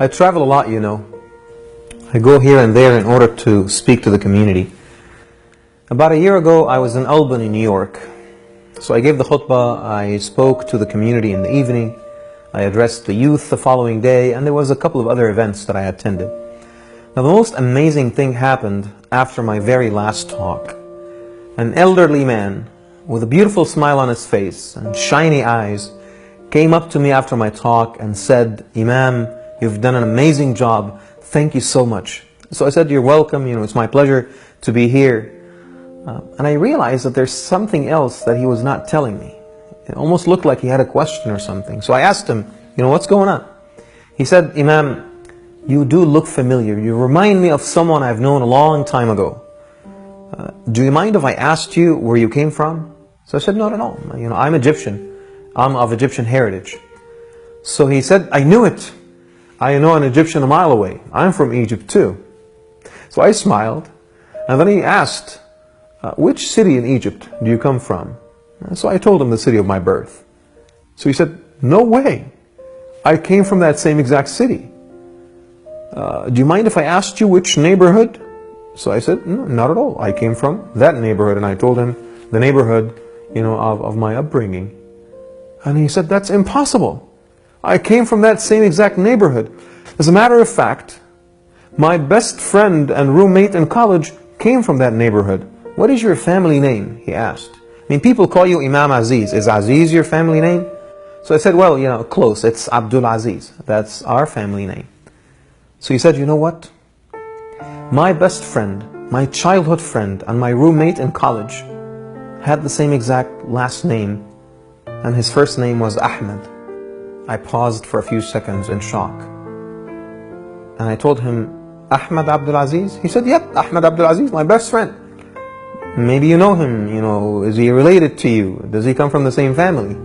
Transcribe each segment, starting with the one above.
I travel a lot, you know. I go here and there in order to speak to the community. About a year ago, I was in Albany, New York. So I gave the khutbah, I spoke to the community in the evening, I addressed the youth the following day, and there was a couple of other events that I attended. Now the most amazing thing happened after my very last talk. An elderly man with a beautiful smile on his face and shiny eyes came up to me after my talk and said, "Imam, you've done an amazing job. Thank you so much." So I said, "You're welcome. It's my pleasure to be here." And I realized that there's something else that he was not telling me. It almost looked like he had a question or something. So I asked him, "What's going on?" He said, "Imam, you do look familiar. You remind me of someone I've known a long time ago. Do you mind if I asked you where you came from?" So I said, "Not at all. I'm Egyptian. I'm of Egyptian heritage." So he said, "I knew it. I know an Egyptian a mile away. I'm from Egypt too." So I smiled, and then he asked, "Which city in Egypt do you come from?" So I told him the city of my birth. So he said, "No way. I came from that same exact city. Do you mind if I asked you which neighborhood?" So I said, "No, not at all. I came from that neighborhood." And I told him the neighborhood, of my upbringing. And he said, "That's impossible. I came from that same exact neighborhood. As a matter of fact, my best friend and roommate in college came from that neighborhood. What is your family name?" he asked. People call you Imam Aziz. Is Aziz your family name? So I said, "Well, close. It's Abdul Aziz. That's our family name." So he said, "You know what? My best friend, my childhood friend, and my roommate in college had the same exact last name, and his first name was Ahmed." I paused for a few seconds in shock. And I told him, "Ahmed Abdul Aziz?" He said, "Yep, Ahmed Abdul Aziz, my best friend. Maybe you know him, is he related to you? Does he come from the same family?"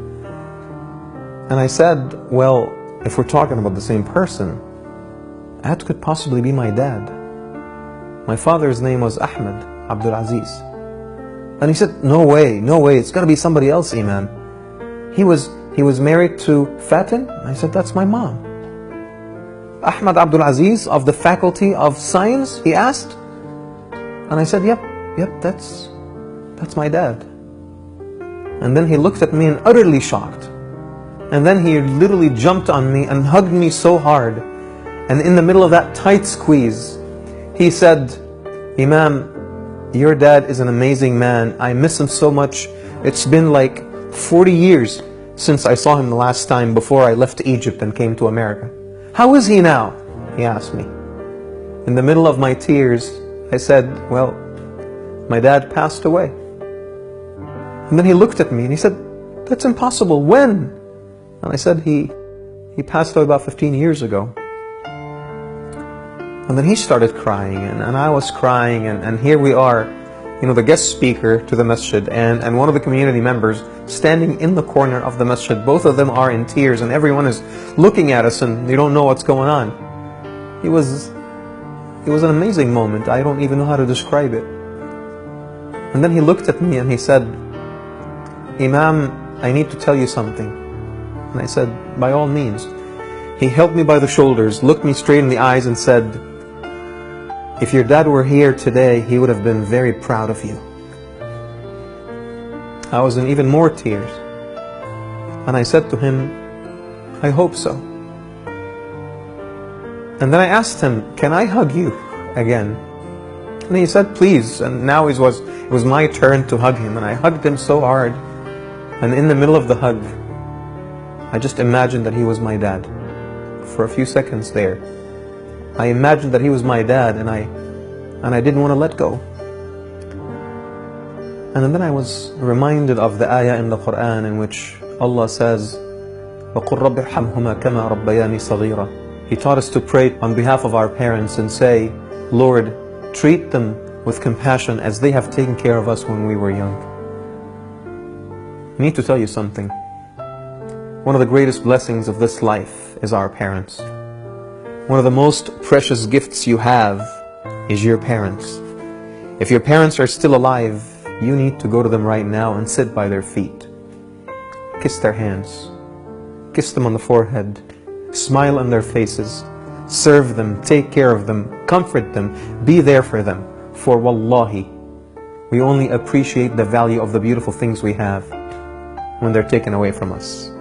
And I said, "Well, if we're talking about the same person, that could possibly be my dad. My father's name was Ahmed Abdul Aziz." And he said, no way, it's got to be somebody else, Imam. He was married to Fatin?" I said, "That's my mom." "Ahmed Abdul Aziz of the Faculty of Science?" he asked. And I said, Yep, that's my dad." And then he looked at me and utterly shocked. And then he literally jumped on me and hugged me so hard. And in the middle of that tight squeeze, he said, "Imam, your dad is an amazing man. I miss him so much. It's been like 40 years since I saw him the last time before I left Egypt and came to America. How is he now?" he asked me. In the middle of my tears, I said, "Well, my dad passed away." And then he looked at me and he said, "That's impossible. When?" And I said, he passed away about 15 years ago." And then he started crying, and I was crying, and here we are, the guest speaker to the masjid, and one of the community members standing in the corner of the masjid. Both of them are in tears, and everyone is looking at us, and they don't know what's going on. It was an amazing moment. I don't even know how to describe it. And then he looked at me and he said, "Imam, I need to tell you something." And I said, "By all means." He held me by the shoulders, looked me straight in the eyes and said, "If your dad were here today, he would have been very proud of you." I was in even more tears. And I said to him, "I hope so." And then I asked him, "Can I hug you again?" And he said, "Please." And now it was my turn to hug him, and I hugged him so hard. And in the middle of the hug, I just imagined that he was my dad. For a few seconds there, I imagined that he was my dad, and I didn't want to let go. And then I was reminded of the ayah in the Quran in which Allah says, وَقُلْ رَبِّ ارْحَمْهُمَا كَمَا رَبَّيَانِي صَغِيرًا. He taught us to pray on behalf of our parents and say, "Lord, treat them with compassion as they have taken care of us when we were young." I need to tell you something. One of the greatest blessings of this life is our parents. One of the most precious gifts you have is your parents. If your parents are still alive, you need to go to them right now and sit by their feet. Kiss their hands. Kiss them on the forehead. Smile on their faces. serve them, take care of them, comfort them, be there for them. For wallahi, we only appreciate the value of the beautiful things we have when they're taken away from us.